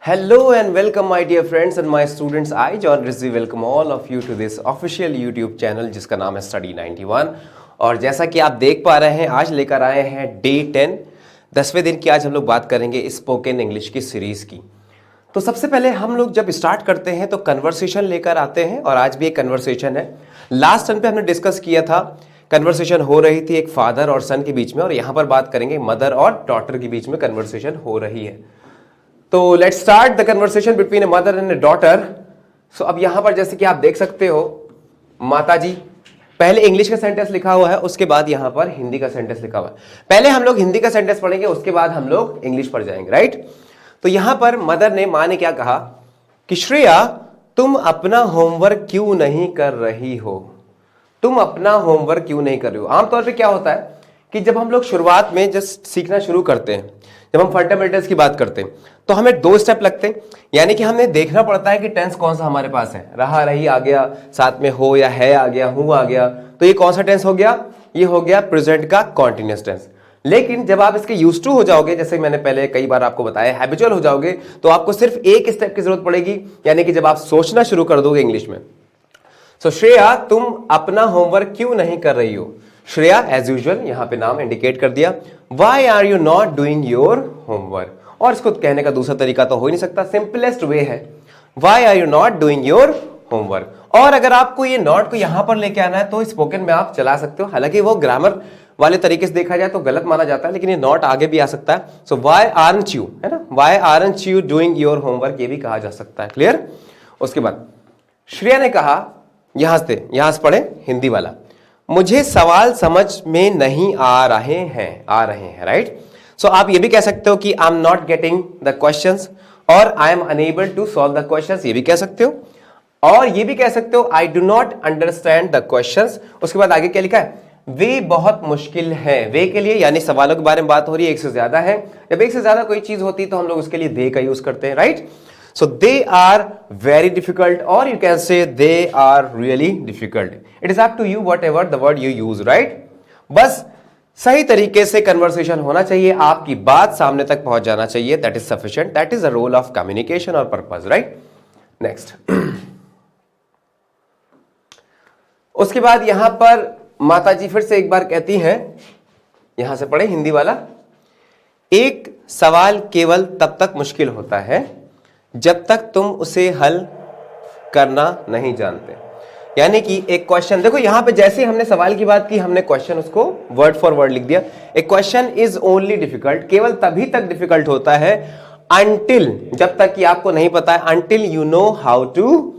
Hello and welcome my dear friends and my students. I John Rizvi welcome all of you to this official YouTube channel जिसका नाम है Study 91। और जैसा कि आप देख पा रहे हैं आज लेकर आए हैं डे 10 10वें दिन की। आज हम लोग बात करेंगे स्पोकन इंग्लिश की सीरीज़ की। तो सबसे पहले हम लोग जब स्टार्ट करते हैं तो कन्वर्सेशन लेकर आते हैं और आज भी एक कन्वर्सेशन है। लास्ट टर्न पे हमने डिस्कस किया था, कन्वर्सेशन हो रही थी एक फादर और सन के बीच में, और यहाँ पर बात करेंगे मदर और डॉटर के बीच में कन्वर्सेशन हो रही है। तो let's start the conversation between a mother and a daughter. So अब यहां पर जैसे कि आप देख सकते हो, माताजी, पहले इंग्लिश का सेंटेंस लिखा हुआ है, उसके बाद यहां पर हिंदी का सेंटेंस लिखा हुआ है। पहले हम लोग हिंदी का सेंटेंस पढ़ेंगे, उसके बाद हम लोग इंग्लिश पर जाएंगे, राइट। तो यहां पर मदर ने, मां ने क्या कहा कि श्रेया तुम अपना होमवर्क क्यों नहीं कर रही हो, तुम अपना होमवर्क क्यों नहीं कर रही हो। आमतौर पर क्या होता है कि जब हम लोग शुरुआत में जस्ट सीखना शुरू करते हैं, जब हम फंडामेंटल्स की बात करते हैं तो हमें 2 स्टेप लगते हैं। यानी कि हमें देखना पड़ता है कि टेंस कौन सा हमारे पास है, रहा रही आ गया, साथ में हो या है आ गया, हूं आ गया, तो ये कौन सा टेंस हो गया, ये हो गया प्रेजेंट का कॉन्टिन्यूअस टेंस। लेकिन जब आप इसके यूज्ड टू हो जाओगे, जैसे मैंने पहले कई बार आपको बताया, हैबिचुअल हो जाओगे, तो आपको सिर्फ एक स्टेप की जरूरत पड़ेगी। यानी कि जब आप सोचना शुरू कर दोगे इंग्लिश में। सो श्रेया तुम अपना होमवर्क क्यों नहीं कर रही हो। श्रेया एज यूजुअल यहां पे नाम इंडिकेट कर दिया। Why are you not doing your homework. और इसको कहने का दूसरा तरीका तो हो ही नहीं सकता, सिंपलेस्ट वे है why are you not doing your homework. और अगर आपको ये नॉट को यहां पर लेके आना है तो स्पोकन में आप चला सकते हो। हालांकि वो ग्रामर वाले तरीके से देखा जाए तो गलत माना जाता है, लेकिन ये नॉट आगे भी आ सकता है। सो वाई आरंट यू, है ना, why aren't you doing your homework, ये भी कहा जा सकता है। क्लियर। उसके बाद श्रेया ने कहा, यहां से पढ़े हिंदी वाला, मुझे सवाल समझ में नहीं आ रहे हैं, राइट। सो आप ये भी कह सकते हो कि I am not getting the questions, और I am unable to solve the questions, ये भी कह सकते हो। और ये भी कह सकते हो I do not understand the questions. उसके बाद आगे क्या लिखा है, वे बहुत मुश्किल है। वे के लिए यानी सवालों के बारे में बात हो रही है, एक से ज्यादा है। जब एक से ज्यादा कोई चीज होती है तो हम लोग उसके लिए दे का यूज करते हैं, right. So they are very difficult, or you can say they are really difficult. It is up to you whatever the word you use, right? बस सही तरीके से कन्वर्सेशन होना चाहिए, आपकी बात सामने तक पहुंच जाना चाहिए। That is sufficient. That is a role of communication or purpose, right? Next. उसके बाद यहां पर माताजी फिर से एक बार कहती हैं, यहां से पढ़े हिंदी वाला, एक सवाल केवल तब तक मुश्किल होता है जब तक तुम उसे हल करना नहीं जानते। यानी कि एक क्वेश्चन, देखो यहां पे जैसे हमने सवाल की बात की, हमने क्वेश्चन उसको वर्ड फॉर वर्ड लिख दिया। ए क्वेश्चन इज ओनली डिफिकल्ट, केवल तभी तक डिफिकल्ट होता है अनटिल, जब तक कि आपको नहीं पता है, until you know how to.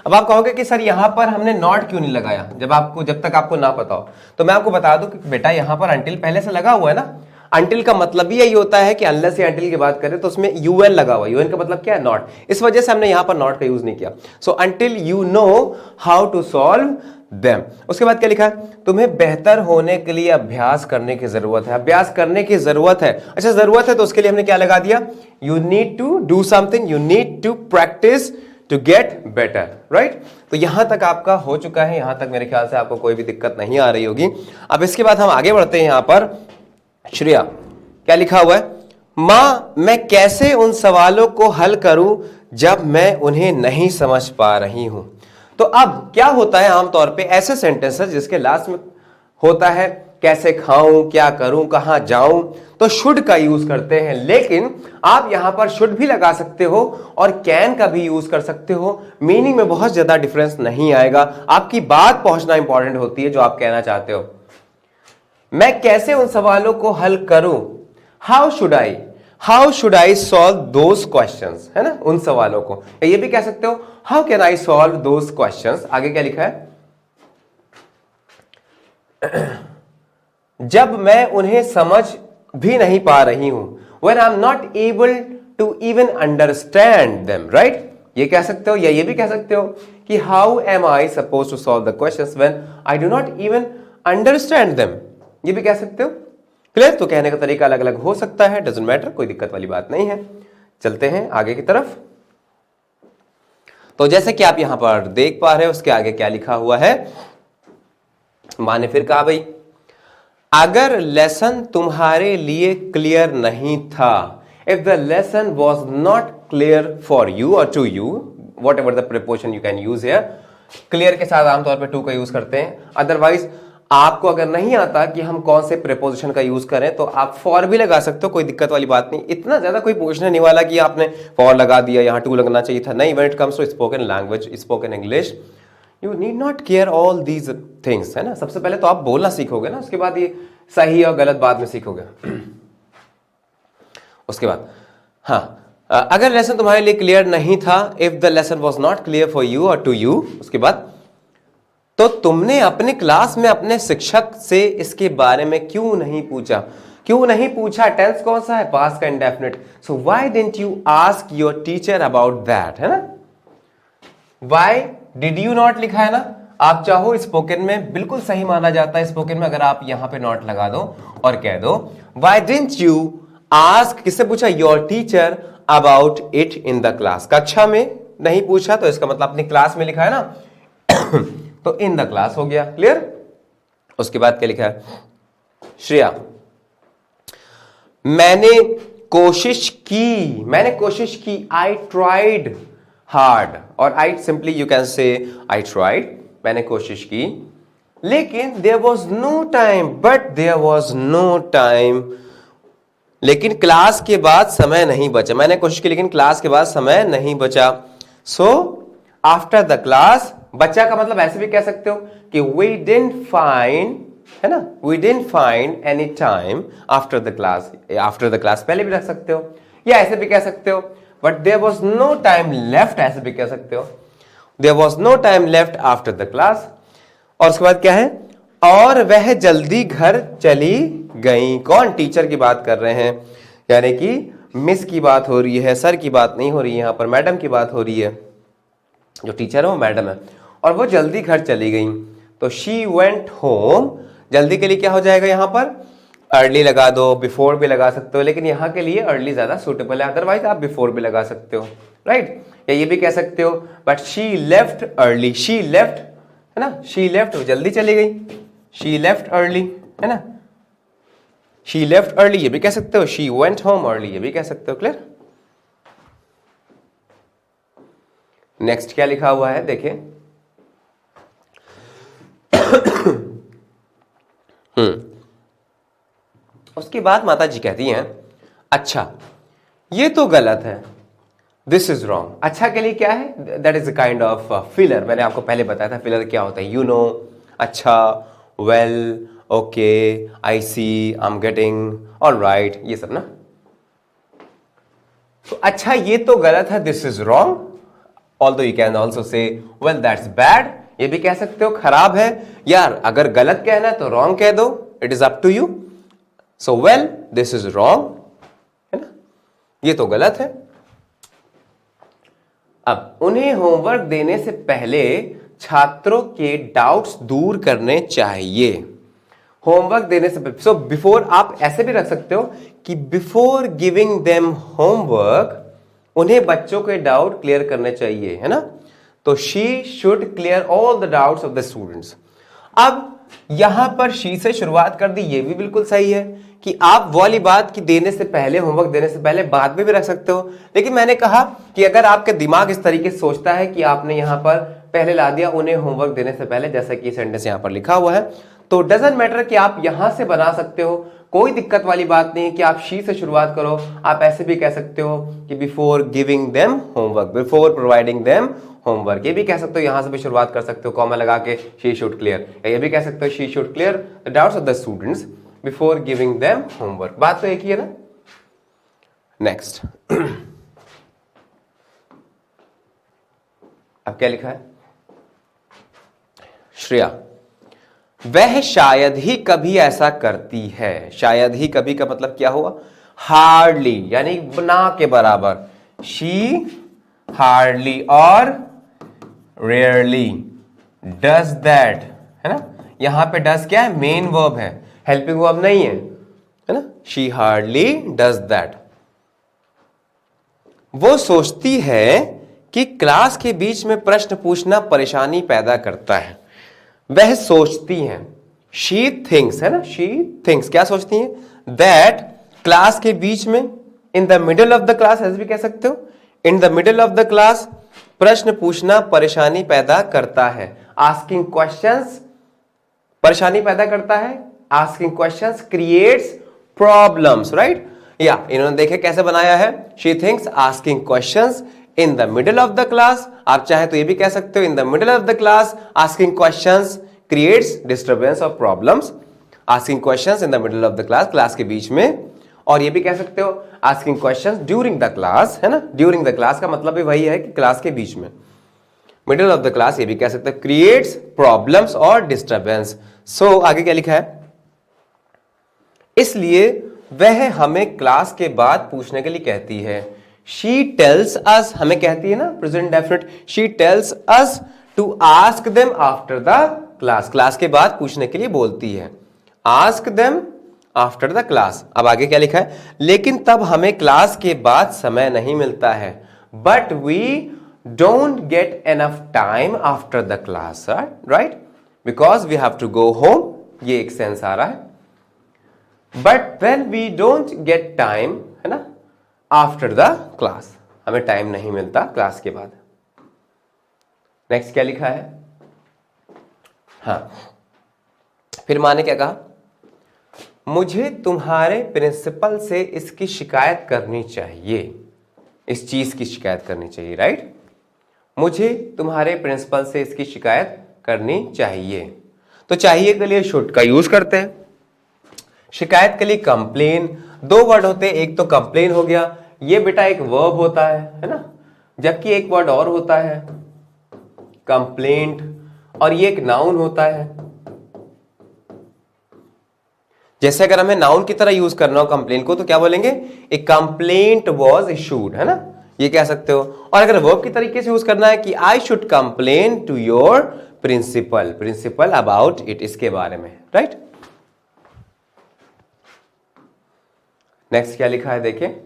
अब आप कहोगे कि सर यहां पर हमने नॉट क्यों नहीं लगाया, जब तक आपको ना पता हो। तो मैं आपको बता दूं कि बेटा यहां पर अनटिल पहले से लगा हुआ है ना। अंटिल का मतलब भी यही होता है कि अनलेस या अंटिल की बात करें तो उसमें यूएन लगा हुआ है। यूएन का मतलब क्या है, नॉट। इस वजह से हमने यहां पर नॉट का यूज नहीं किया। So until you know how to solve them. उसके बाद क्या लिखा है, तुम्हें बेहतर होने के लिए अभ्यास करने की जरूरत है। अभ्यास करने की जरूरत है, अच्छा जरूरत है, तो उसके लिए हमने क्या लगा दिया, you need to do something, you need to practise to get better, right. तो यहां तक आपका हो चुका है, यहां तक मेरे ख्याल से आपको कोई भी दिक्कत नहीं आ रही होगी। अब इसके बाद हम आगे बढ़ते हैं। यहां पर श्रेया क्या लिखा हुआ है, मां मैं कैसे उन सवालों को हल करूं जब मैं उन्हें नहीं समझ पा रही हूं। तो अब क्या होता है, आमतौर पे ऐसे सेंटेंसेस जिसके लास्ट में होता है कैसे खाऊं, क्या करूं, कहां जाऊं, तो शुड का यूज करते हैं। लेकिन आप यहां पर शुड भी लगा सकते हो और कैन का भी यूज कर सकते हो। मीनिंग में बहुत ज्यादा डिफरेंस नहीं आएगा, आपकी बात पहुंचना इंपॉर्टेंट होती है जो आप कहना चाहते हो। मैं कैसे उन सवालों को हल करूं, how should I solve those questions, है ना, उन सवालों को। ये भी कह सकते हो how can I solve those questions. आगे क्या लिखा है, जब मैं उन्हें समझ भी नहीं पा रही हूं, when I'm not able to even understand them, right? ये कह सकते हो, या ये भी कह सकते हो कि how am I supposed to solve the questions when I do not even understand them, ये भी कह सकते हो। क्लियर। तो कहने का तरीका अलग अलग हो सकता है, डजंट मैटर, कोई दिक्कत वाली बात नहीं है। चलते हैं आगे की तरफ। तो जैसे कि आप यहां पर देख पा रहे हो, उसके आगे क्या लिखा हुआ है, मां ने फिर कहा, भाई अगर लेसन तुम्हारे लिए क्लियर नहीं था, if the lesson was not clear for you or to you, whatever the preposition you can use here. Clear के साथ आमतौर पे टू का यूज करते हैं। अदरवाइज आपको अगर नहीं आता कि हम कौन से प्रीपोजिशन का यूज करें तो आप फॉर भी लगा सकते हो, कोई दिक्कत वाली बात नहीं। इतना ज्यादा कोई पूछने नहीं वाला कि आपने फॉर लगा दिया, यहाँ टू लगना चाहिए था, नहीं। When it comes to spoken language, spoken English, you need not care all these things, है ना। सबसे पहले तो आप बोलना सीखोगे ना, उसके बाद ये सही और गलत बाद में सीखोगे। उसके बाद हाँ, अगर लेसन तुम्हारे लिए क्लियर नहीं था, if the lesson was not clear for you or to you, उसके बाद तो तुमने अपने क्लास में अपने शिक्षक से इसके बारे में क्यों नहीं पूछा। क्यों नहीं पूछा, टेंस कौन सा है, पास्ट का indefinite. So why didn't you ask your teacher about that, है ना। व्हाई डिड यू नॉट लिखा है ना, आप चाहो स्पोकन में बिल्कुल सही माना जाता है। स्पोकन में अगर आप यहां पे नॉट लगा दो और कह दो व्हाई डिडंट यू आस्क, किससे पूछा, your teacher about it in the class. कक्षा में नहीं पूछा तो इसका मतलब अपनी क्लास में लिखा है ना तो इन द क्लास हो गया, क्लियर। उसके बाद क्या लिखा है, श्रेया, मैंने कोशिश की, आई ट्राइड हार्ड, और आई सिंपली यू कैन से आई ट्राइड, मैंने कोशिश की, लेकिन there was no time, but there was no time, लेकिन क्लास के बाद समय नहीं बचा। मैंने कोशिश की लेकिन क्लास के बाद समय नहीं बचा। सो आफ्टर द क्लास, बच्चा का मतलब ऐसे भी कह सकते हो कि we didn't find, है ना, we didn't find any time after the class, after the class पहले भी रख सकते हो, या ऐसे भी कह सकते हो but there was no time left, ऐसे भी कह सकते हो there was no time left after the class। और उसके बाद क्या है, और वह जल्दी घर चली गई। कौन, टीचर की बात कर रहे हैं, यानी कि मिस की बात हो रही है, सर की बात नहीं हो रही है, यहां पर मैडम की बात हो रही है। जो टीचर है वो मैडम है, और वो जल्दी घर चली गई। तो शी वेंट होम, जल्दी के लिए क्या हो जाएगा, यहां पर अर्ली लगा दो, बिफोर भी लगा सकते हो, लेकिन यहां के लिए अर्ली ज्यादा सूटेबल है, अदरवाइज आप बिफोर भी लगा सकते हो, राइट। या ये भी कह सकते हो but she left early, she left, है ना, शी लेफ्ट, वो जल्दी चली गई, शी लेफ्ट अर्ली, है ना, शी लेफ्ट अर्ली ये भी कह सकते हो, शी वेंट होम अर्ली ये भी कह सकते हो, क्लियर। नेक्स्ट क्या लिखा हुआ है देखिए, उसके बाद माता जी कहती हैं, अच्छा ये तो गलत है, दिस इज रॉन्ग। अच्छा के लिए क्या है, that is a kind of filler. मैंने आपको पहले बताया था फिलर क्या होता है, यू नो, अच्छा, well, okay, I see, I am getting, alright, ये सब ना। तो अच्छा ये तो गलत है, this is wrong. Although you can also say well that's bad, ये भी कह सकते हो खराब है। यार अगर गलत कहना है तो रॉन्ग कह दो, it is up to you. So well this is wrong, है ना, ये तो गलत है। अब उन्हें होमवर्क देने से पहले छात्रों के डाउट्स दूर करने चाहिए। होमवर्क देने से पहले, सो बिफोर आप ऐसे भी रख सकते हो कि बिफोर गिविंग देम होमवर्क, उन्हें बच्चों के डाउट क्लियर करने चाहिए, है ना। तो she should clear all the doubts of the students. अब यहां पर शी से शुरुआत कर दी, ये भी बिल्कुल सही है कि आप वो वाली बात कि देने से पहले, होमवर्क देने से पहले बाद में भी रख सकते हो। लेकिन मैंने कहा कि अगर आपके दिमाग इस तरीके से सोचता है कि आपने यहां पर पहले ला दिया उन्हें होमवर्क देने से पहले, जैसा कि सेंटेंस यहां पर लिखा हुआ है, तो डजंट मैटर कि आप यहां से बना सकते हो, कोई दिक्कत वाली बात नहीं है कि आप शी से शुरुआत करो। आप ऐसे भी कह सकते हो कि before giving them homework, before providing them homework, ये भी कह सकते हो, यहां से भी शुरुआत कर सकते हो कॉमा लगा के, शी शुड क्लियर, या ये भी कह सकते हो she should clear the doubts of the students before giving them homework. बात तो एक ही है ना। नेक्स्ट अब क्या लिखा है, श्रेया, वह शायद ही कभी ऐसा करती है। शायद ही कभी का मतलब क्या हुआ, हार्डली, यानी ना के बराबर। शी हार्डली और रेयरली डज दैट, है ना। यहां पे डज क्या है, मेन वर्ब है, हेल्पिंग वर्ब नहीं है ना। She hardly does that. वो सोचती है कि क्लास के बीच में प्रश्न पूछना परेशानी पैदा करता है। वह सोचती हैं, शी थिंक्स, है ना, शी थिंक्स, क्या सोचती हैं, दैट क्लास के बीच में, इन the middle of the class ऐसे भी कह सकते हो, in the middle of the class, प्रश्न पूछना परेशानी पैदा करता है। आस्किंग क्वेश्चंस परेशानी पैदा करता है, asking questions creates problems, right. या इन्होंने देखे कैसे बनाया है, she thinks asking questions in the middle of the class, आप चाहे तो ये भी कह सकते हो in the middle of the class asking questions creates disturbance और problems. Asking questions in the middle of the class, class के बीच में। और ये भी कह सकते हो asking questions during the class, है ना, ड्यूरिंग द क्लास का मतलब भी वही है कि क्लास के बीच में, मिडल ऑफ द क्लास, ये भी कह सकते हो क्रिएट्स प्रॉब्लम्स और डिस्टर्बेंस। सो आगे क्या लिखा है, इसलिए वह हमें क्लास के बाद पूछने के लिए कहती है। शी टेल्स अस, हमें कहती है ना, present definite, she tells us to ask them after the class, class के बाद पूछने के लिए बोलती है, ask them after the class. अब आगे क्या लिखा है, लेकिन तब हमें क्लास के बाद समय नहीं मिलता है, but we don't get enough time after the class, right, because we have to go home, ये एक सेंस आ रहा है। But when we don't get time, है ना, आफ्टर द क्लास, हमें टाइम नहीं मिलता क्लास के बाद। नेक्स्ट क्या लिखा है, हाँ, फिर माँ ने क्या कहा, मुझे तुम्हारे प्रिंसिपल से इसकी शिकायत करनी चाहिए, इस चीज की शिकायत करनी चाहिए, राइट। मुझे तुम्हारे प्रिंसिपल से इसकी शिकायत करनी चाहिए, तो चाहिए के लिए शुड का यूज करते हैं, शिकायत के लिए कंप्लेन, दो वर्ड होते हैं, एक तो कंप्लेन हो गया, ये बेटा एक वर्ब होता है ना, जबकि एक वर्ड और होता है कंप्लेंट, और ये एक नाउन होता है। जैसे अगर हमें नाउन की तरह यूज करना हो कंप्लेन को तो क्या बोलेंगे, ए कंप्लेंट वाज इशूड, है ना, ये कह सकते हो। और अगर वर्ब की तरीके से यूज करना है कि I should complain to your principal, principal about it, इसके बारे में, राइट। नेक्स्ट क्या लिखा है देखिए,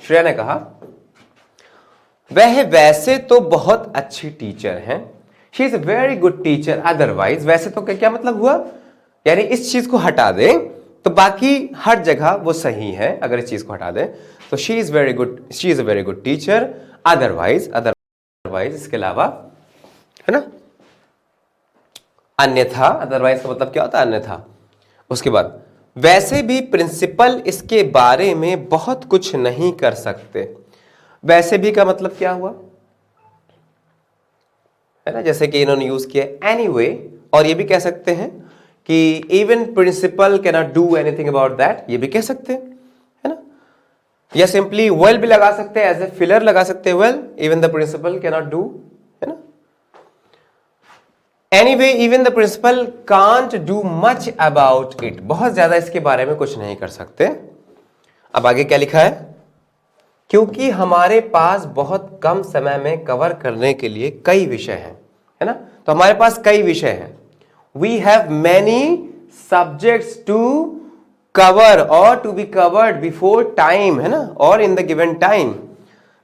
श्रेया ने कहा, वह वैसे तो बहुत अच्छी टीचर हैं, she is a very good teacher otherwise, वैसे तो क्या मतलब हुआ, यानी इस चीज को हटा दे तो बाकी हर जगह वो सही है, अगर इस चीज को हटा दे तो she is very good, she is a very good teacher otherwise, otherwise इसके अलावा, है ना, अन्यथा, अदरवाइज का मतलब क्या होता है, अन्यथा। उसके बाद वैसे भी प्रिंसिपल इसके बारे में बहुत कुछ नहीं कर सकते, वैसे भी का मतलब क्या हुआ, है ना, जैसे कि इन्होंने यूज किया एनीवे, और ये भी कह सकते हैं कि even principal can not do anything about that, ये भी कह सकते हैं, है ना, या सिंपली वेल भी लगा सकते हैं, एज ए फिलर लगा सकते हैं, well even the principal can not do, है ना। Anyway even the principal can't do much about it, बहुत ज्यादा इसके बारे में कुछ नहीं कर सकते। अब आगे क्या लिखा है, क्योंकि हमारे पास बहुत कम समय में कवर करने के लिए कई विषय हैं, है ना, तो हमारे पास कई विषय हैं, we have many subjects to cover और to be covered before time, है ना, और in the given time,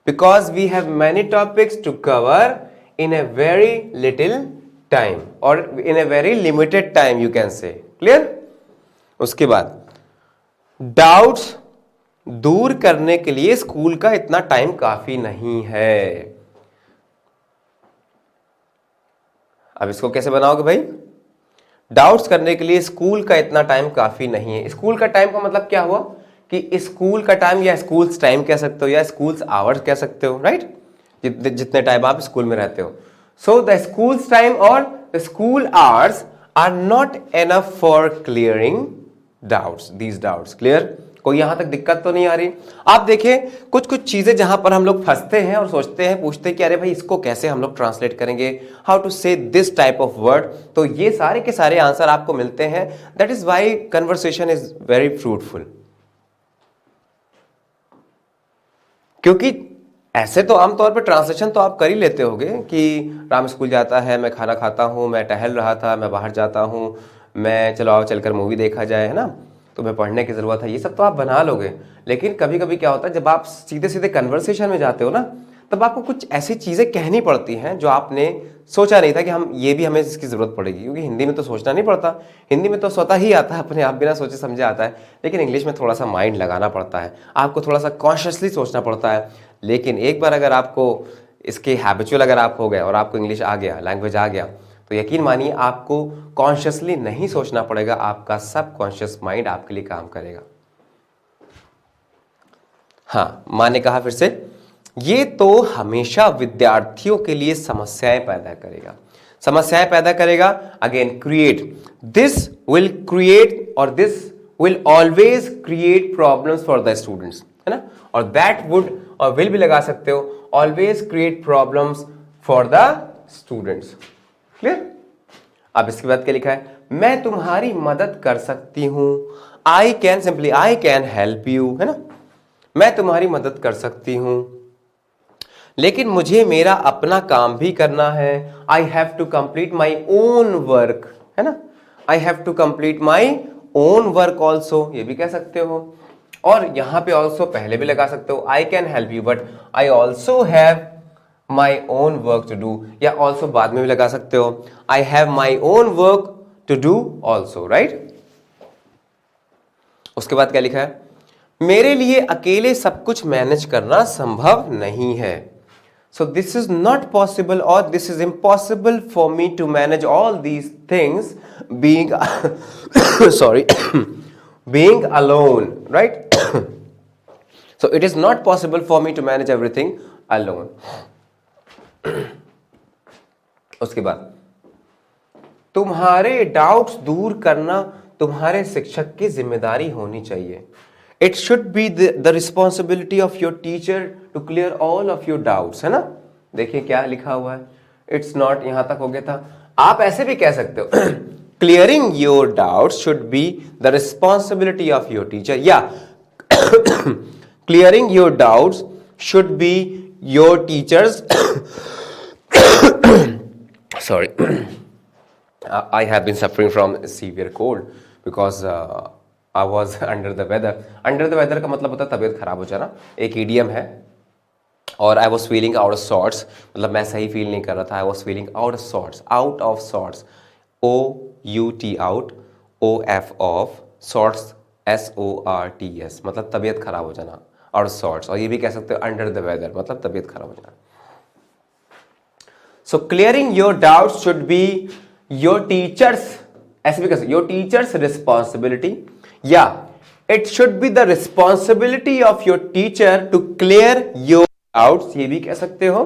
because we have many topics to cover in a very little time और in a very limited time, you can say, clear. उसके बाद doubts दूर करने के लिए स्कूल का इतना टाइम काफी नहीं है। अब इसको कैसे बनाओगे भाई, डाउट्स करने के लिए स्कूल का इतना टाइम काफी नहीं है। स्कूल का टाइम का मतलब क्या हुआ कि स्कूल का टाइम या स्कूल्स टाइम कह सकते हो या स्कूल्स आवर्स कह सकते हो, राइट, जितने टाइम आप स्कूल में रहते हो। सो द स्कूल्स टाइम और the school hours are not enough for clearing doubts, these doubts, clear. कोई यहां तक दिक्कत तो नहीं आ रही। आप देखें कुछ कुछ चीजें जहां पर हम लोग फंसते हैं और सोचते हैं, पूछते हैं कि अरे भाई इसको कैसे हम लोग ट्रांसलेट करेंगे, हाउ टू से दिस टाइप ऑफ वर्ड, तो ये सारे के सारे आंसर आपको मिलते हैं। That is why conversation is very fruitful. क्योंकि ऐसे तो आमतौर पर ट्रांसलेशन तो आप कर ही लेते होगे कि राम स्कूल जाता है, मैं खाना खाता हूँ, मैं टहल रहा था, मैं बाहर जाता हूँ, मैं चलो आओ चलकर मूवी देखा जाए, है ना, तुम्हें पढ़ने की जरूरत है, ये सब तो आप बना लोगे। लेकिन कभी कभी क्या होता है, जब आप सीधे सीधे कन्वर्सेशन में जाते हो ना, तब आपको कुछ ऐसी चीजें कहनी पड़ती हैं जो आपने सोचा नहीं था कि हम ये भी हमें इसकी जरूरत पड़ेगी। क्योंकि हिंदी में तो सोचना नहीं पड़ता, हिंदी में तो स्वतः ही आता है, अपने आप बिना सोचे समझे आता है। लेकिन इंग्लिश में थोड़ा सा माइंड लगाना पड़ता है, आपको थोड़ा सा कॉन्शियसली सोचना पड़ता है। लेकिन एक बार अगर आपको इसके हैबिचुअल अगर आप हो गए और आपको इंग्लिश आ गया, लैंग्वेज आ गया, तो यकीन मानिए आपको कॉन्शियसली नहीं सोचना पड़ेगा, आपका सब कॉन्शियस माइंड आपके लिए काम करेगा। हाँ, माँ ने कहा फिर से, ये तो हमेशा विद्यार्थियों के लिए समस्याएं पैदा करेगा। समस्याएं पैदा करेगा, again create, this will create और this will always create problems for the students, है ना। और दैट वुड और विल भी लगा सकते हो, always create problems for the students. Clear. अब इसके बाद क्या लिखा है, मैं तुम्हारी मदद कर सकती हूं, I can, simply I can help you, है ना, मैं तुम्हारी मदद कर सकती हूं, लेकिन मुझे मेरा अपना काम भी करना है, I have to complete my own work, है ना, I have to complete my own work also, ये भी कह सकते हो। और यहां पे ऑल्सो पहले भी लगा सकते हो, I can help you but I also have my own work to do, या ऑल्सो बाद में भी लगा सकते हो, I have my own work to do also, right. उसके बाद क्या लिखा है, मेरे लिए अकेले सब कुछ मैनेज करना संभव नहीं है, so this is not possible or this is impossible for me to manage all these things being sorry being alone, right? So it is not possible for me to manage everything alone. उसके बाद, तुम्हारे doubts दूर करना तुम्हारे शिक्षक की जिम्मेदारी होनी चाहिए, it should be the responsibility of your teacher to clear all of your doubts, है ना। देखिए क्या लिखा हुआ है, इट्स नॉट, यहां तक हो गया था। आप ऐसे भी कह सकते हो, clearing your doubts should be the responsibility of your teacher, या clearing your doubts should be your teachers, sorry, I have been suffering from severe cold because I was under the weather. Under the weather का मतलब होता है तबीयत खराब हो जाना, एक इडियम है। और I was feeling out of sorts, मतलब मैं सही फील नहीं कर रहा था, I was feeling out of sorts, out of sorts, OUT out, OF of, sorts SORTS, मतलब तबीयत खराब हो जाना, आउट ऑफ सॉर्ट्स। और ये भी कह सकते हो अंडर द वेदर, मतलब तबीयत खराब हो जाना। So clearing your doubt should be your teachers, ऐसे भी कह सकते, योर टीचर्स रिस्पॉन्सिबिलिटी, या it should be the responsibility of your teacher to clear your doubts, ये भी कह सकते हो।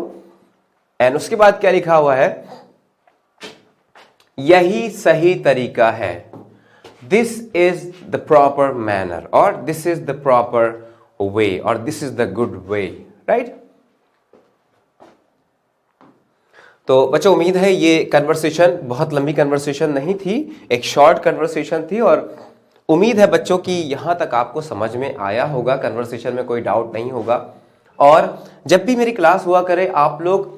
एंड उसके बाद क्या लिखा हुआ है, यही सही तरीका है, this is the proper manner, और this is the proper way, और this is the good way, right. तो बच्चों उम्मीद है ये कन्वर्सेशन बहुत लंबी कन्वर्सेशन नहीं थी, एक शॉर्ट कन्वर्सेशन थी, और उम्मीद है बच्चों की यहां तक आपको समझ में आया होगा, कन्वर्सेशन में कोई डाउट नहीं होगा। और जब भी मेरी क्लास हुआ करे आप लोग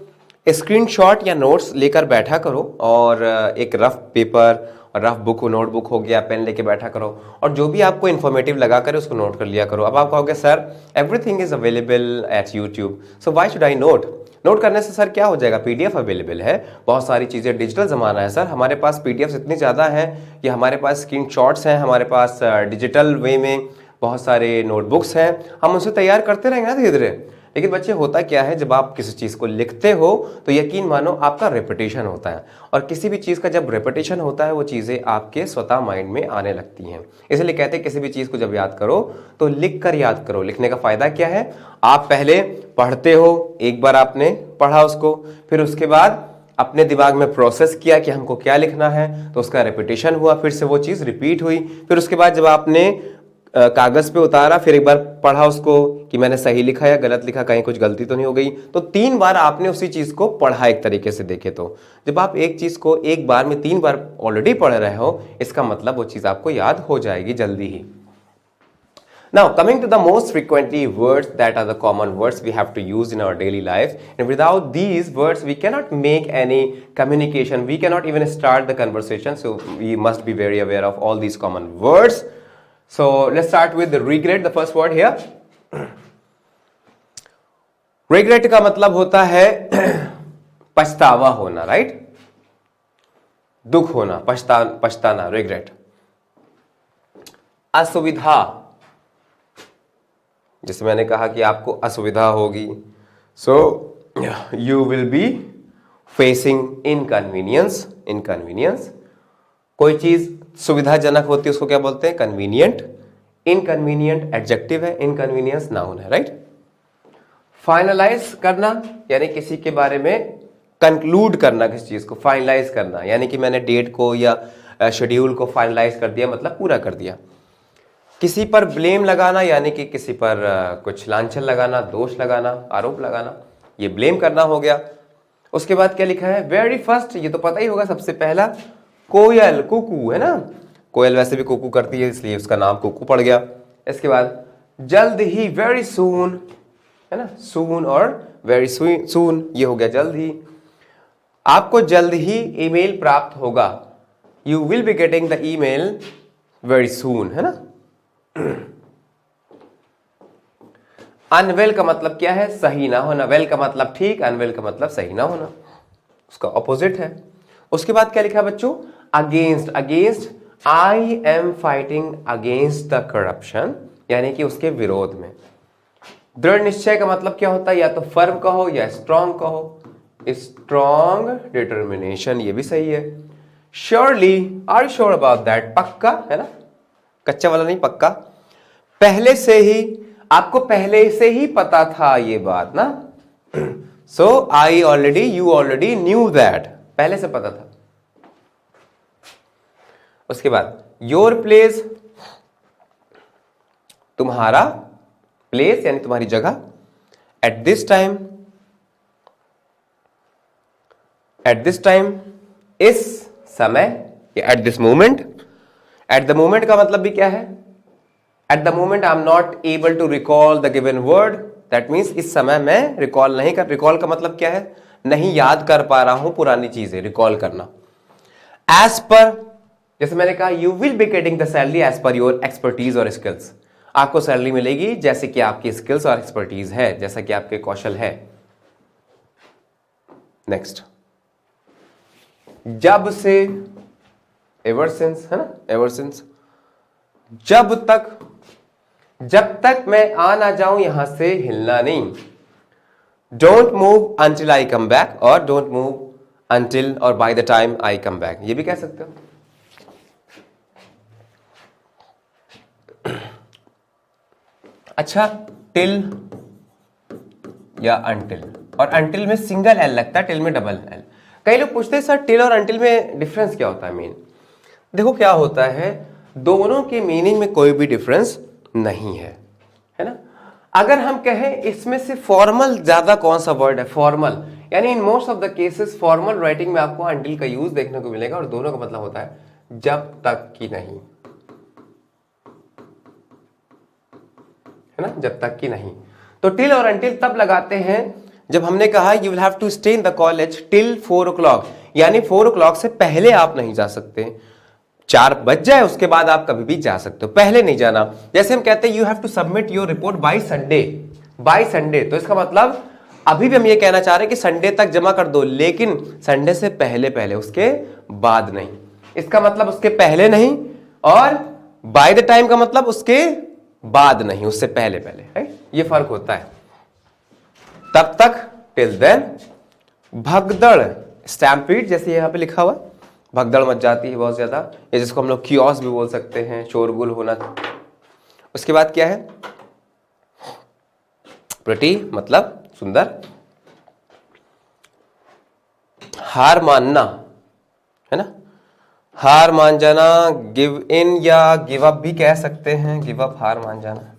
स्क्रीनशॉट या नोट्स लेकर बैठा करो, और एक rough paper, rough book, notebook हो गया, पेन लेके बैठा करो, और जो भी आपको इन्फॉर्मेटिव लगा करे उसको नोट कर लिया करो। अब आप कहोगे sir everything is available at YouTube, so why should I note करने से सर क्या हो जाएगा, पीडीएफ अवेलेबल है, बहुत सारी चीज़ें, डिजिटल ज़माना है सर, हमारे पास पीडीएफ इतनी ज़्यादा है कि हमारे पास स्क्रीनशॉट्स हैं, हमारे पास डिजिटल वे में बहुत सारे नोटबुक्स हैं, हम उसे तैयार करते रहेंगे ना धीरे धीरे। लेकिन बच्चे होता क्या है, जब आप किसी चीज़ को लिखते हो तो यकीन मानो आपका रेपिटेशन होता है, और किसी भी चीज़ का जब रेपिटेशन होता है वो चीज़ें आपके स्वतः माइंड में आने लगती हैं। इसलिए कहते हैं किसी भी चीज़ को जब याद करो तो लिख कर याद करो। लिखने का फ़ायदा क्या है, आप पहले पढ़ते हो, एक बार आपने पढ़ा उसको, फिर उसके बाद अपने दिमाग में प्रोसेस किया कि हमको क्या लिखना है, तो उसका रेपिटेशन हुआ, फिर से वो चीज़ रिपीट हुई, फिर उसके बाद जब आपने कागज पे उतारा, फिर एक बार पढ़ा उसको कि मैंने सही लिखा या गलत लिखा, कहीं कुछ गलती तो नहीं हो गई, तो 3 बार आपने उसी चीज को पढ़ा। एक तरीके से देखे तो जब आप एक चीज को एक बार में 3 बार ऑलरेडी पढ़ रहे हो, इसका मतलब वो चीज आपको याद हो जाएगी जल्दी ही। Now, coming to the most frequently words that are the common words we have to use in our daily life, and without these words we cannot make any communication, we cannot even start the conversation, so we must be very aware of all these common words. So let's start with the regret, the first word here. Regret का मतलब होता है पछतावा होना, right, दुख होना, पछताना, regret। असुविधा, जैसे मैंने कहा कि आपको असुविधा होगी, so you will be facing inconvenience. Inconvenience, कोई चीज सुविधाजनक होती है उसको क्या बोलते हैं? कन्वीनियंट। इनकन्वीनियंट एडजेक्टिव है, इनकन्वीनियंस नाउन है, राइट। फाइनलाइज करना यानी किसी के बारे में कंक्लूड करना, किसी चीज को फाइनलाइज करना, यानी कि मैंने डेट को या शेड्यूल को फाइनलाइज कर दिया, मतलब पूरा कर दिया। किसी पर ब्लेम लगाना यानी कि किसी पर कुछ लांछन लगाना, दोष लगाना, आरोप लगाना, ये ब्लेम करना हो गया। उसके बाद क्या लिखा है? वेरी फर्स्ट, ये तो पता ही होगा, सबसे पहला कोयल, कुकू है ना। कोयल वैसे भी कुकू करती है इसलिए उसका नाम कुकू पड़ गया। इसके बाद जल्द ही, वेरी सून है ना, सून और वेरी सून ये हो गया जल्द ही। आपको जल्द ही ईमेल प्राप्त होगा, you will be getting the email very soon, है ना। अनवेल का मतलब क्या है? सही ना होना। वेल का मतलब ठीक, अनवेल का मतलब सही ना होना, उसका ऑपोजिट है। उसके बाद क्या लिखा है बच्चों? Against. Against, I am fighting against the corruption, यानी कि उसके विरोध में। दृढ़ निश्चय का मतलब क्या होता है? या तो फर्म कहो या स्ट्रॉन्ग कहो, स्ट्रॉन्ग डिटर्मिनेशन, ये भी सही है। Surely, are sure about that, पक्का है ना, कच्चा वाला नहीं, पक्का। पहले से ही, आपको पहले से ही पता था ये बात ना, so I already, you already knew that, पहले से पता था। उसके बाद योर प्लेस, तुम्हारा, प्लेस यानी तुम्हारी जगह। At this time, at this time, इस समय, at this moment. At the moment का मतलब भी क्या है? At the moment I am not able to recall the given word, that means इस समय मैं रिकॉल नहीं कर, रिकॉल का मतलब क्या है? नहीं याद कर पा रहा हूं पुरानी चीजें, रिकॉल करना। एज पर, जैसे मैंने कहा you will be getting the salary as per your expertise और स्किल्स, आपको सैलरी मिलेगी जैसे कि आपकी स्किल्स और एक्सपर्टीज है, जैसा कि आपके कौशल है। नेक्स्ट, जब से, एवर सिंस है ना, एवर सिंस। जब तक, जब तक मैं आ ना जाऊं यहां से हिलना नहीं। Don't move until I come back, और डोंट मूव अंटिल और by the time I come back, ये भी कह सकते हो। अच्छा, टिल या अंटिल, और अंटिल में सिंगल एल लगता है, टिल में डबल एल। कई लोग पूछते हैं सर टिल और अंटिल में डिफरेंस क्या होता है? मीन देखो क्या होता है, दोनों के मीनिंग में कोई भी डिफरेंस नहीं है, है ना। अगर हम कहें इसमें से फॉर्मल ज्यादा कौन सा वर्ड है? फॉर्मल, यानी in most of the cases formal writing में आपको अंटिल का यूज देखने को मिलेगा, और दोनों का मतलब होता है जब तक कि नहीं, है ना, जब तक कि नहीं। तो टिल और अंटिल तब लगाते हैं जब हमने कहा you will have to stay in the college till 4 o'clock, यानी 4 o'clock से पहले आप नहीं जा सकते। 4 बज जाए उसके बाद आप कभी भी जा सकते हो, पहले नहीं जाना। जैसे हम कहते हैं you have to submit your report by Sunday, by Sunday, तो इसका मतलब अभी भी हम ये कहना चाह रहे हैं कि संडे तक जमा कर दो, लेकिन संडे से पहले पहले, उसके बाद नहीं। इसका मतलब उसके पहले नहीं, और बाय द टाइम का मतलब उसके बाद नहीं, उससे पहले पहले, है, ये फर्क होता है। तब तक, टिल देन। भगदड़, स्टैम्पीड, जैसे यहां पे लिखा हुआ, भगदड़ मच जाती है बहुत ज्यादा, या जिसको हम लोग कियोस भी बोल सकते हैं, शोरगुल होना। उसके बाद क्या है? प्रिटी मतलब सुंदर। हार मानना, है ना, हार मान जाना। गिव इन या गिव अप भी कह सकते हैं, गिव अप, हार मान जाना,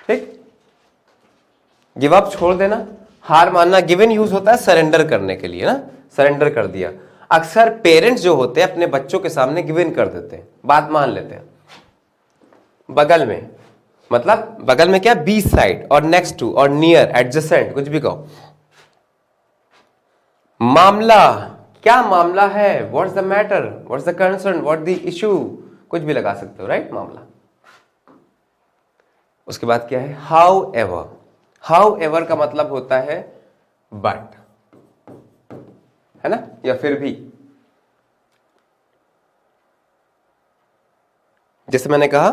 ठीक, गिव अप छोड़ देना, हार मानना। गिव इन यूज होता है सरेंडर करने के लिए ना, सरेंडर कर दिया। अक्सर पेरेंट्स जो होते हैं अपने बच्चों के सामने गिव इन कर देते हैं, बात मान लेते हैं। बगल में मतलब बगल में क्या? बी साइड, और नेक्स्ट टू, और नियर, एडजेसेंट, कुछ भी कहो। मामला, क्या मामला है? What's the matter, what's the concern, what the issue, कुछ भी लगा सकते हो, राइट, मामला। उसके बाद क्या है? How ever. हाउ एवर का मतलब होता है बट, है ना, या फिर भी। जैसे मैंने कहा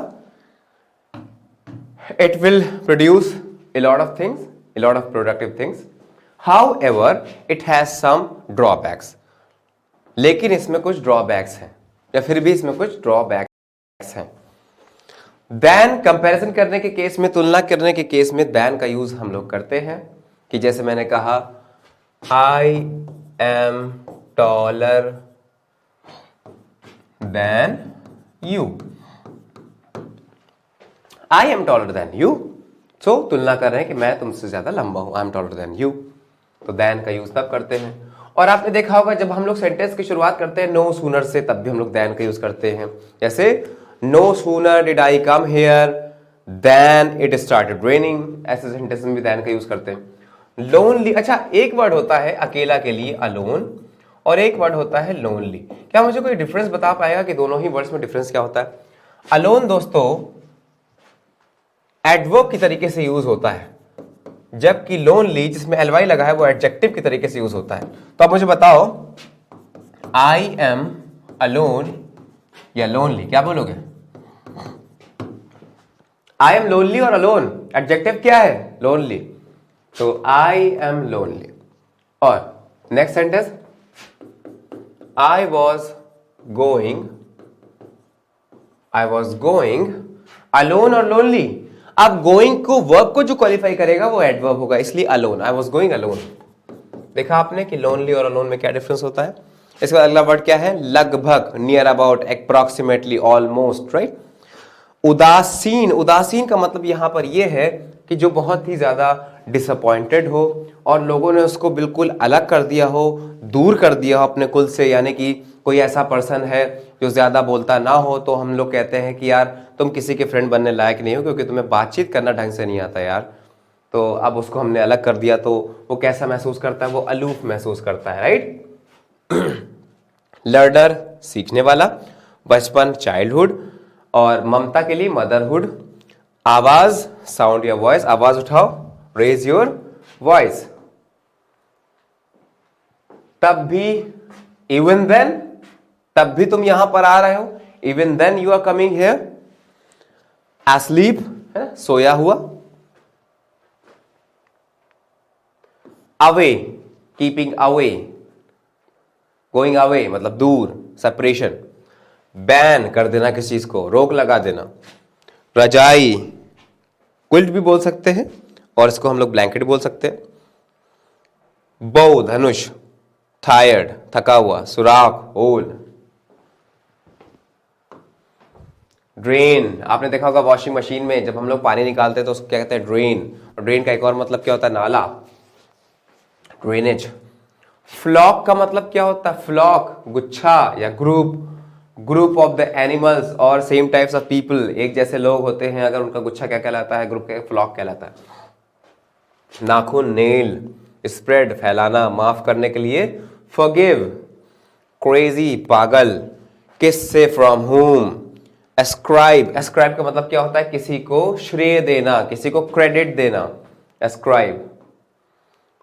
it will produce a lot of things, a lot of productive things. However, it has some drawbacks. लेकिन इसमें कुछ ड्रॉबैक्स हैं, या फिर भी इसमें कुछ ड्रॉबैक्स हैं. देन कंपैरिजन करने के केस में, तुलना करने के केस में देन का यूज हम लोग करते हैं कि जैसे मैंने कहा I am taller than you. I am taller than you. So तुलना कर रहे हैं कि मैं तुमसे ज्यादा लंबा हूं. I am taller than you. तो than का यूज तब करते हैं. और आपने देखा होगा जब हम लोग सेंटेंस की शुरुआत करते हैं no sooner से, तब भी हम लोग than का यूज करते हैं. जैसे no sooner did I come here than it started raining. ऐसे सेंटेंस में भी than का यूज करते हैं. लोनली, अच्छा एक वर्ड होता है अकेला के लिए अलोन, और एक वर्ड होता है लोनली. क्या मुझे कोई डिफरेंस बता पाएगा कि दोनों ही वर्ड्स में डिफरेंस क्या होता है? अलोन दोस्तों एडवर्ब की तरीके से यूज होता है, जबकि लोनली जिसमें एलवाई लगा है वो एडजेक्टिव की तरीके से यूज होता है. तो आप मुझे बताओ आई एम अलोन या लोनली, क्या बोलोगे? आई एम लोनली और अलोन एडजेक्टिव क्या है? लोनली. तो आई एम लोनली. और next sentence I was going alone और लोनली. अब गोइंग को, वर्ब को जो क्वालिफाई करेगा वो एडवर्ब होगा, इसलिए alone. I was going alone. देखा आपने कि लोनली और अलोन में क्या डिफरेंस होता है. इसके बाद अगला वर्ड क्या है? लगभग, near about, approximately, almost, right. उदासीन, उदासीन का मतलब यहां पर यह है कि जो बहुत ही ज्यादा डिसअपॉइंटेड हो और लोगों ने उसको बिल्कुल अलग कर दिया हो, दूर कर दिया हो अपने कुल से. यानी कि कोई ऐसा पर्सन है जो ज्यादा बोलता ना हो, तो हम लोग कहते हैं कि यार तुम किसी के फ्रेंड बनने लायक नहीं हो क्योंकि तुम्हें बातचीत करना ढंग से नहीं आता यार. तो अब उसको हमने अलग कर दिया, तो वो कैसा महसूस करता है? वो अलूफ महसूस करता है, राइट. लर्नर, सीखने वाला. बचपन, चाइल्डहुड. और ममता के लिए मदरहुड. आवाज, साउंड या वॉइस, आवाज उठाओ, रेज योर वॉइस. तब भी, इवन देन, तब भी तुम यहां पर आ रहे हो. Even then you are coming here. Asleep, सोया हुआ. Away, keeping away, going away मतलब दूर, सेपरेशन. बैन, कर देना किसी चीज को, रोक लगा देना. रजाई, क्विल्ट भी बोल सकते हैं, और इसको हम लोग ब्लैंकेट बोल सकते हैं. बो, धनुष. टायर्ड, थका हुआ. सुराख, होल. ड्रेन, आपने देखा होगा वॉशिंग मशीन में जब हम लोग पानी निकालते हैं तो उसको क्या कहते हैं? ड्रेन. और ड्रेन का एक और मतलब क्या होता है? नाला, ड्रेनेज. फ्लॉक का मतलब क्या होता है? फ्लॉक, गुच्छा या ग्रुप ऑफ द एनिमल्स और सेम टाइप्स ऑफ पीपल. एक जैसे लोग होते हैं, अगर उनका गुच्छा क्या कहलाता है? ग्रुप का फ्लॉक कहलाता है. नाखून, नेल. स्प्रेड, फैलाना, माफ करने के लिए. फॉरगिव, क्रेजी, पागल. किस से, फ्रॉम हुम. एस्क्राइब, एस्क्राइब का मतलब क्या होता है? किसी को श्रेय देना, किसी को क्रेडिट देना. एस्क्राइब.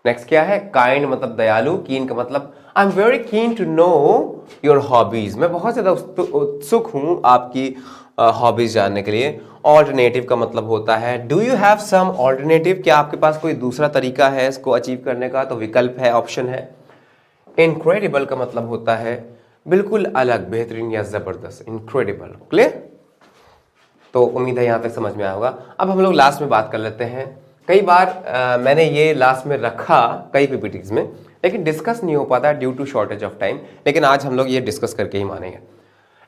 नेक्स्ट क्या है? काइंड मतलब दयालु. कीन का मतलब I am very keen to know your hobbies, मैं बहुत ज्यादा उत्सुक हूं आपकी हॉबीज जानने के लिए. ऑल्टरनेटिव का मतलब होता है do you have some alternative, क्या आपके पास कोई दूसरा तरीका है इसको अचीव करने का? तो विकल्प है, ऑप्शन है. इनक्रेडिबल का मतलब होता है बिल्कुल अलग, बेहतरीन या जबरदस्त. इनक्रेडिबल. क्लियर? तो उम्मीद है यहां तक समझ में आया होगा. अब हम लोग लास्ट में बात कर लेते हैं. कई बार मैंने ये लास्ट में रखा कई पीपीटीज में, लेकिन डिस्कस नहीं हो पाता due to shortage of time. लेकिन आज हम लोग ये डिस्कस करके ही मानेंगे.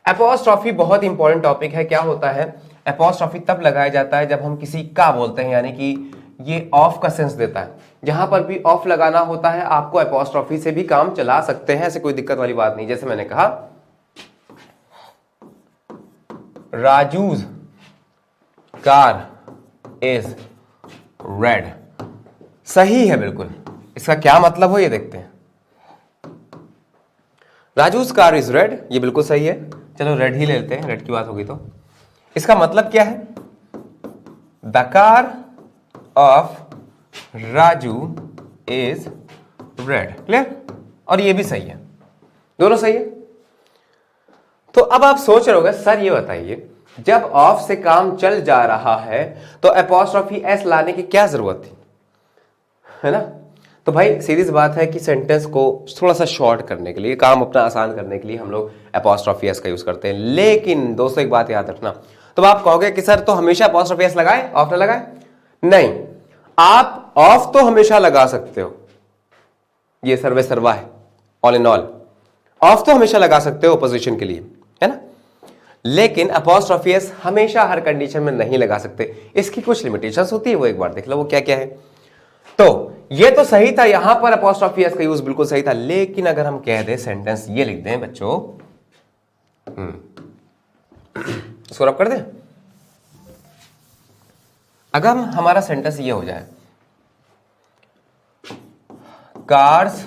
एपॉस्ट्रॉफी बहुत इंपॉर्टेंट टॉपिक है. क्या होता है? एपॉस्ट्रॉफी तब लगाया जाता है जब हम किसी का बोलते हैं, यानी कि ये ऑफ का सेंस देता है. जहां पर भी ऑफ लगाना होता है आपको एपॉस्ट्रॉफी से भी काम चला सकते हैं, ऐसे कोई दिक्कत वाली बात नहीं. जैसे मैंने कहा राजूज कार इज रेड. सही है बिल्कुल. इसका क्या मतलब हो ये देखते हैं. राजूज कार इज रेड, ये बिल्कुल सही है. चलो रेड ही ले लेते हैं, रेड की बात होगी तो. इसका मतलब क्या है? The car of Raju is red. Clear? और ये भी सही है, दोनों सही है. तो अब आप सोच रहे होगे सर ये बताइए जब ऑफ से काम चल जा रहा है तो अपॉस्ट्रोफी एस लाने की क्या जरूरत थी, है ना। तो भाई सीधी सी बात है कि सेंटेंस को थोड़ा सा शॉर्ट करने के लिए, काम अपना आसान करने के लिए हम लोग अपॉस्ट्रोफी एस का यूज करते हैं। लेकिन दोस्तों एक बात याद रखना, तो आप कहोगे कि सर तो हमेशा अपॉस्ट्रोफी एस लगाए, ऑफ ना लगाए? नहीं, आप ऑफ तो हमेशा लगा सकते हो, ये सर्वे सर्वा है, ऑल इन ऑल ऑफ तो हमेशा लगा सकते हो पोजीशन के लिए, है ना। लेकिन अपॉस्ट्रोफी एस हमेशा हर कंडीशन में नहीं लगा सकते, इसकी कुछ लिमिटेशंस होती है, वो एक बार देख लो वो क्या क्या है। तो ये तो सही था, यहां पर अपॉस्ट्रोफी एस का यूज बिल्कुल सही था। लेकिन अगर हम कह दें सेंटेंस ये लिख दें बच्चों, इसको रब कर दें, अगर हमारा सेंटेंस ये हो जाए, cars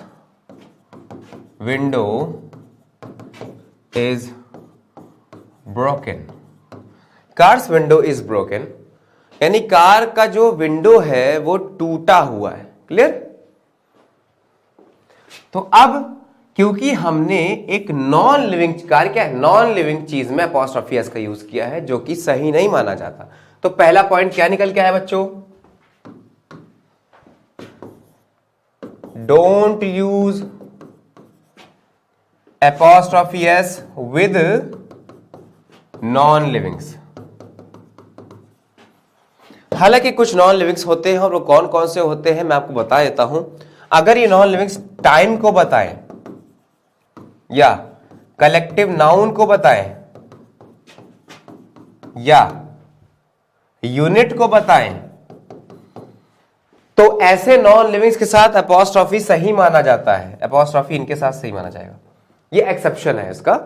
window is broken, cars window is broken, यानी कार का जो विंडो है वो टूटा हुआ है। क्लियर? तो अब क्योंकि हमने एक नॉन लिविंग कार, क्या है, नॉन लिविंग चीज में अपॉस्ट्रोफी एस का यूज किया है, जो कि सही नहीं माना जाता। तो पहला पॉइंट क्या निकल के आया बच्चों? Don't use apostrophe S with non livings. हालांकि कुछ नॉन लिविंग्स होते हैं, और वो कौन कौन से होते हैं मैं आपको बता देता हूं। अगर ये नॉन लिविंग्स टाइम को बताएं या कलेक्टिव नाउन को बताएं या यूनिट को बताएं, तो ऐसे नॉन लिविंग्स के साथ अपॉस्ट्रोफी सही माना जाता है, अपॉस्ट्रोफी इनके साथ सही माना जाएगा, ये एक्सेप्शन है इसका।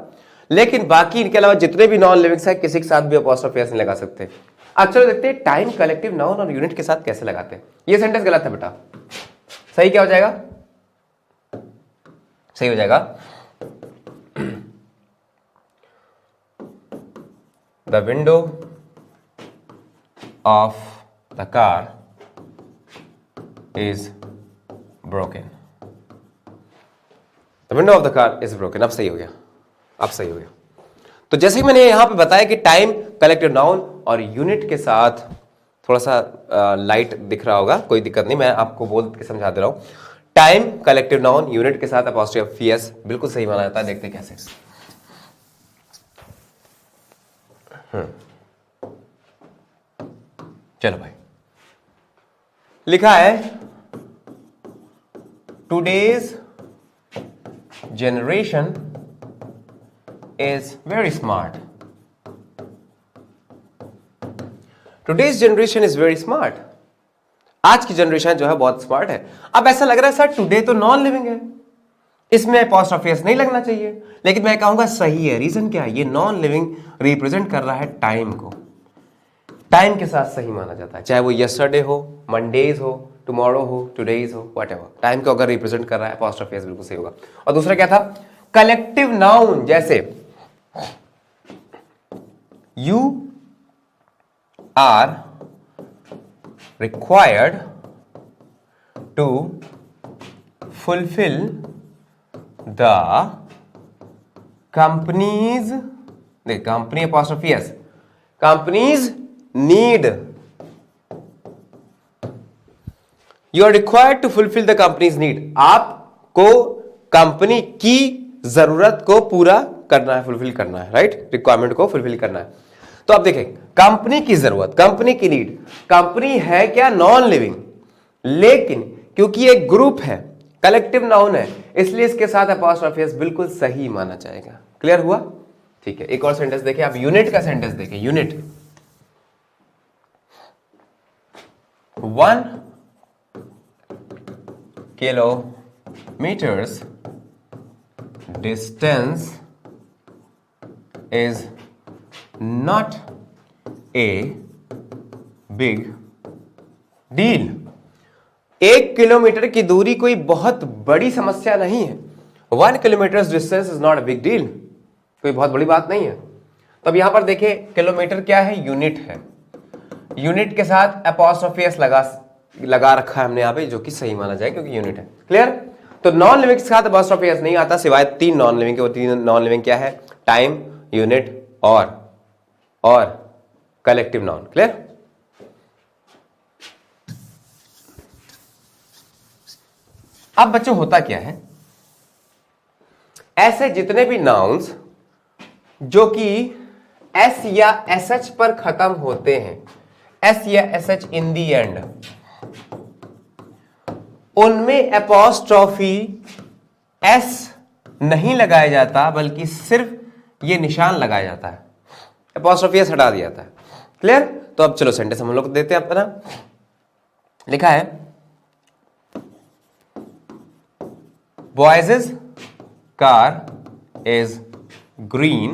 लेकिन बाकी इनके अलावा जितने भी नॉन लिविंग्स है किसी के साथ भी अपॉस्ट्रोफी एस नहीं लगा सकते। अब चलो देखते हैं टाइम कलेक्टिव नाउन और यूनिट के साथ कैसे लगाते हैं। ये सेंटेंस गलत है बेटा, सही क्या हो जाएगा? सही हो जाएगा, the window of the car is broken, the window of the car is broken. अब सही हो गया, अब सही हो गया। तो जैसे ही मैंने यहां पे बताया कि टाइम कलेक्टिव नाउन और यूनिट के साथ, थोड़ा सा लाइट दिख रहा होगा, कोई दिक्कत नहीं, मैं आपको बोल के समझा दे रहा हूं। टाइम कलेक्टिव नाउन यूनिट के साथ अपॉस्ट्रोफी एस बिल्कुल सही माना जाता है। देखते हैं कैसे। चलो भाई, लिखा है today's generation is very smart, today's generation is very smart, आज की जनरेशन जो है बहुत स्मार्ट है। अब ऐसा लग रहा है सर टुडे तो नॉन लिविंग है, इसमें अपॉस्ट्रोफी एस नहीं लगना चाहिए, लेकिन मैं कहूंगा सही है। रीजन क्या है? ये नॉन लिविंग रिप्रेजेंट कर रहा है टाइम को, टाइम के साथ सही माना जाता है, चाहे वो यस्टरडे हो, मंडेज हो, टुमारो हो, टुडेज हो, व्हाटएवर, टाइम को अगर रिप्रेजेंट कर रहा है अपॉस्ट्रोफी एस बिल्कुल सही होगा। और दूसरा क्या था? कलेक्टिव नाउन, जैसे you are required to fulfill the company's, company apostrophe s, company's need, you are required to fulfill the company's need, आपको कंपनी की जरूरत को पूरा करना है, फुलफिल करना है, राइट, रिक्वायरमेंट को फुलफिल करना है। तो आप देखें, कंपनी की जरूरत, कंपनी की नीड, कंपनी है क्या? नॉन लिविंग, लेकिन क्योंकि एक ग्रुप है, कलेक्टिव नाउन है, इसलिए इसके साथ अपॉस्ट्रोफी एस बिल्कुल सही माना जाएगा। क्लियर हुआ? ठीक है, एक और सेंटेंस देखें आप, यूनिट का सेंटेंस देखें। Unit 1 kilometres distance is not a big deal. 1 kilometre की दूरी कोई बहुत बड़ी समस्या नहीं है। 1 kilometre distance is not a big deal, कोई बहुत बड़ी बात नहीं है। तो अब यहां पर देखिए, किलोमीटर क्या है? यूनिट है, यूनिट के साथ अपॉस्ट्रोफी एस लगा रखा है हमने यहां पे, जो कि सही माना जाए क्योंकि यूनिट है। क्लियर? तो नॉन लिविंग के साथ अपॉस्ट्रोफी एस नहीं आता, सिवाय 3 नॉन लिविंग के। वो 3 नॉन लिविंग क्या है? टाइम, यूनिट और कलेक्टिव नाउन। क्लियर? अब बच्चों होता क्या है, ऐसे जितने भी नाउन्स जो कि एस या एस एच पर खत्म होते हैं, एस या S H in the and, उनमें एपॉस्ट्रॉफी एस नहीं लगाया जाता, बल्कि सिर्फ ये निशान लगाया जाता है, एपॉस्ट्रॉफी एस हटा दिया जाता है। क्लियर? तो अब चलो सेंटेंस हम लोग देते हैं अपना। लिखा है बॉयज कार इज ग्रीन,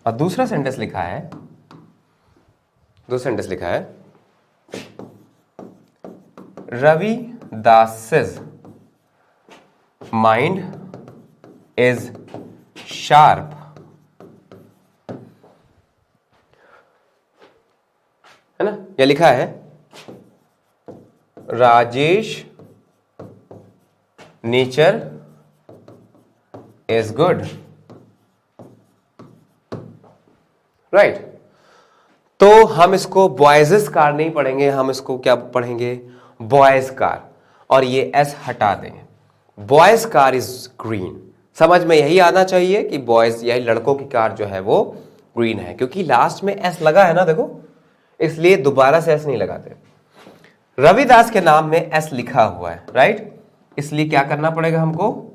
और दूसरा सेंटेंस लिखा है, रवि दास's माइंड इज शार्प। है ना? यह लिखा है Rajesh nature is good. Right? तो हम इसको बॉयज कार नहीं पढ़ेंगे, हम इसको क्या पढ़ेंगे, बॉयज कार, और ये एस हटा देंगे। Boys car is green. समझ में यही आना चाहिए कि बॉयज या लड़कों की कार जो है वो ग्रीन है, क्योंकि लास्ट में एस लगा है ना, देखो, इसलिए दोबारा से एस नहीं लगाते। रविदास के नाम में एस लिखा हुआ है, राइट? इसलिए क्या करना पड़ेगा हमको,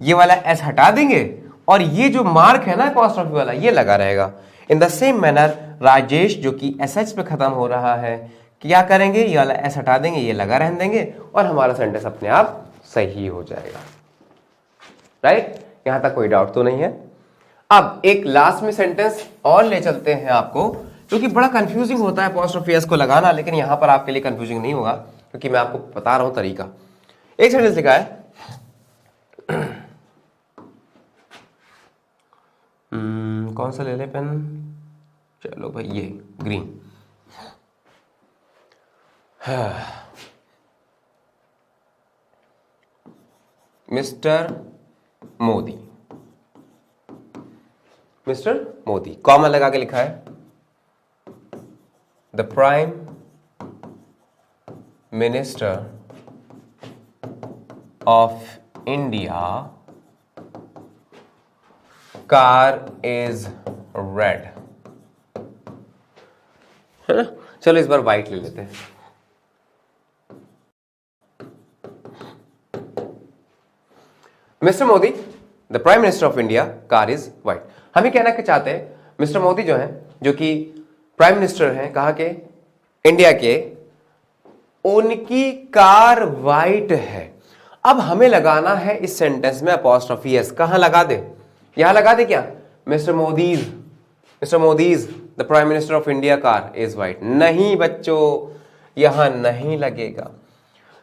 ये वाला एस हटा देंगे और ये जो मार्क है ना अपॉस्ट्रोफी वाला, ये लगा रहेगा। In the same manner Rajesh जो कि एस एच पे खत्म हो रहा है, क्या करेंगे, ये वाला एस हटा देंगे, ये लगा रहने देंगे, और हमारा सेंटेंस अपने आप सही हो जाएगा। राइट? यहां तक कोई डाउट तो नहीं है। अब एक लास्ट में सेंटेंस और ले चलते हैं आपको, क्योंकि बड़ा कंफ्यूजिंग होता है अपॉस्ट्रोफी एस को लगाना, लेकिन यहां पर आपके लिए कंफ्यूजिंग नहीं होगा, क्योंकि मैं आपको बता रहा हूं तरीका। एक सेंटेंस लिखा है कौन सा ले ले पेन, चलो भाई ये ग्रीन। मिस्टर मोदी, कॉमा लगा के लिखा है the prime minister of India car is red. है ना? चलो इस बार व्हाइट ले लेते हैं। Mister Modi the prime minister of India car is white. हम ये कहना चाहते हैं मिस्टर मोदी जो है, जो कि प्राइम मिनिस्टर हैं कहाँ के, इंडिया के, उनकी कार व्हाइट है। अब हमें लगाना है इस सेंटेंस में अपॉस्ट्रोफी एस। कहां लगा दे, यहां लगा दे क्या, mister Modi's the prime minister of India car is white. नहीं बच्चों, यहां नहीं लगेगा।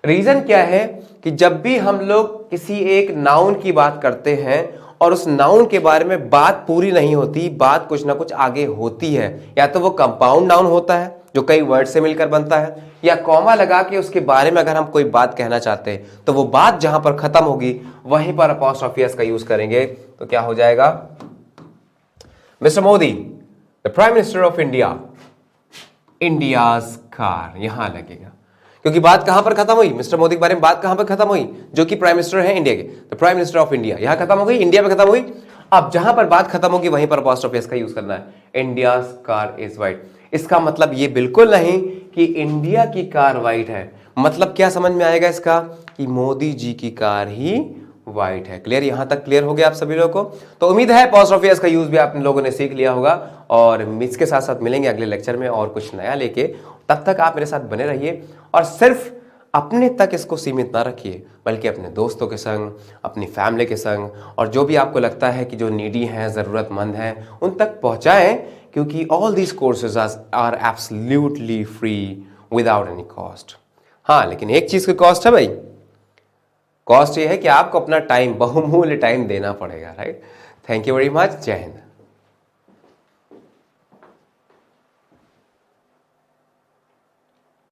रीजन क्या है कि जब भी हम लोग किसी एक नाउन की बात करते हैं और उस नाउन के बारे में बात पूरी नहीं होती, बात कुछ ना कुछ आगे होती है, या तो वो कंपाउंड नाउन होता है जो कई वर्ड से मिलकर बनता है, या कॉमा लगा के उसके बारे में अगर हम कोई बात कहना चाहते हैं तो वो बात जहां पर खत्म होगी वहीं पर अपॉस्ट्रोफी एस का यूज करेंगे। तो क्या हो जाएगा, mister Modi the prime minister of India, India's car, यहां लगेगा, क्योंकि बात कहां पर खत्म हुई, मिस्टर मोदी के बारे में बात कहां पर खत्म हुई, जो कि प्राइम मिनिस्टर है इंडिया के, the prime minister of India, यहां खत्म हो गई, इंडिया पे खत्म हुई। अब जहां पर बात खत्म होगी वहीं पर अपॉस्ट्रोफी एस का यूज करना है, इंडियाज कार इज व्हाइट। इसका मतलब ये बिल्कुल नहीं कि इंडिया की कार व्हाइट है, मतलब क्या समझ में आएगा इसका, कि मोदी जी की कार ही व्हाइट है। क्लियर? यहां तक क्लियर हो गया आप सभी लोगों को? तो उम्मीद है अपॉस्ट्रोफी एस का यूज भी आप लोगों ने सीख लिया होगा, और इसके साथ साथ मिलेंगे अगले लेक्चर में और कुछ नया लेके। तब तक आप मेरे साथ बने रहिए, और सिर्फ अपने तक इसको सीमित ना रखिए, बल्कि अपने दोस्तों के संग, अपनी फैमिली के संग, और जो भी आपको लगता है कि जो नीडी हैं, ज़रूरतमंद हैं, उन तक पहुंचाएं, क्योंकि all these courses are absolutely free without any cost. हाँ, लेकिन एक चीज़ की कॉस्ट है भाई, कॉस्ट ये है कि आपको अपना टाइम, बहुमूल्य टाइम देना पड़ेगा। Right? Thank you very much. जय हिंद।